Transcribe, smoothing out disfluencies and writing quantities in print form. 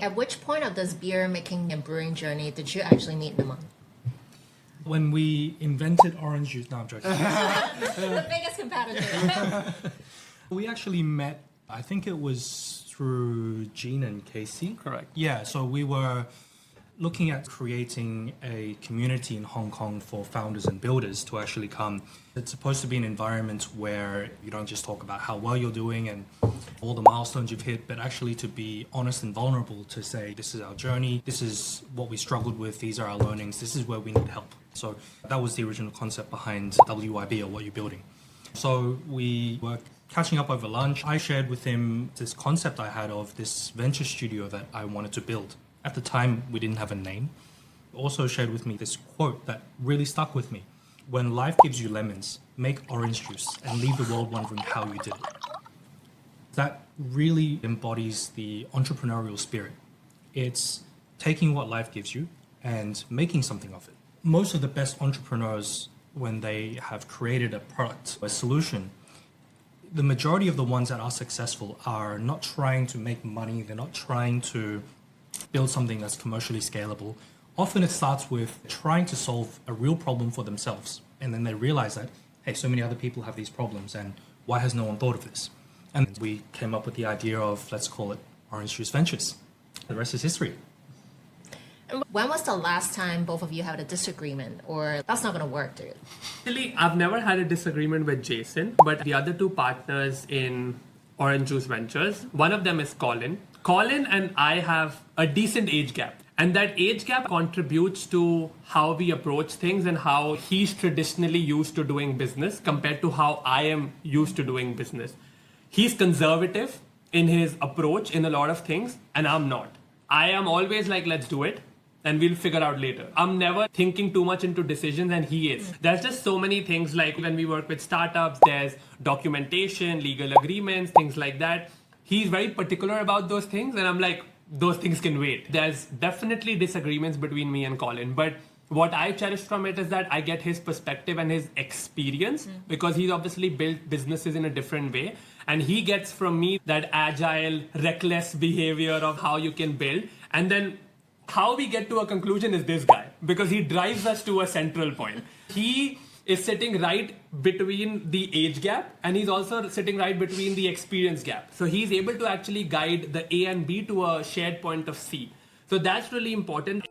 At which point of this beer making and brewing journey did you actually meet Naman? When we invented orange juice, no, I'm joking. The biggest competitor. We actually met, I think it was through Gene and Casey. Correct. Yeah, so we were looking at creating a community in Hong Kong for founders and builders to actually come. It's supposed to be an environment where you don't just talk about how well you're doing and all the milestones you've hit, but actually to be honest and vulnerable to say, this is our journey, this is what we struggled with, these are our learnings, this is where we need help. So that was the original concept behind WYB, or What You're Building. So we were catching up over lunch. I shared with him this concept I had of this venture studio that I wanted to build. At the time, we didn't have a name. Also shared with me this quote that really stuck with me. When life gives you lemons, make orange juice and leave the world wondering how you did it. That really embodies the entrepreneurial spirit. It's taking what life gives you and making something of it. Most of the best entrepreneurs, when they have created a product, a solution, the majority of the ones that are successful are not trying to make money, they're not trying to build something that's commercially scalable. Often it starts with trying to solve a real problem for themselves. And then they realize that, hey, so many other people have these problems, and why has no one thought of this? And we came up with the idea of, let's call it Orange Juice Ventures. The rest is history. When was the last time both of you had a disagreement, or that's not going to work, dude? Actually, I've never had a disagreement with Jason, but the other two partners in Orange Juice Ventures, one of them is Colin. Colin and I have a decent age gap. And that age gap contributes to how we approach things and how he's traditionally used to doing business compared to how I am used to doing business. He's conservative in his approach in a lot of things, and I'm not. I am always like, let's do it, and we'll figure out later. I'm never thinking too much into decisions, and he is. There's just so many things, like when we work with startups, there's documentation, legal agreements, things like that. He's very particular about those things, and I'm like, those things can wait. There's definitely disagreements between me and Colin, but what I cherish from it is that I get his perspective and his experience because he's obviously built businesses in a different way. And he gets from me that agile, reckless behavior of how you can build. And then how we get to a conclusion is this guy, because he drives us to a central point. He is sitting right between the age gap, and he's also sitting right between the experience gap. So he's able to actually guide the A and B to a shared point of C. So that's really important.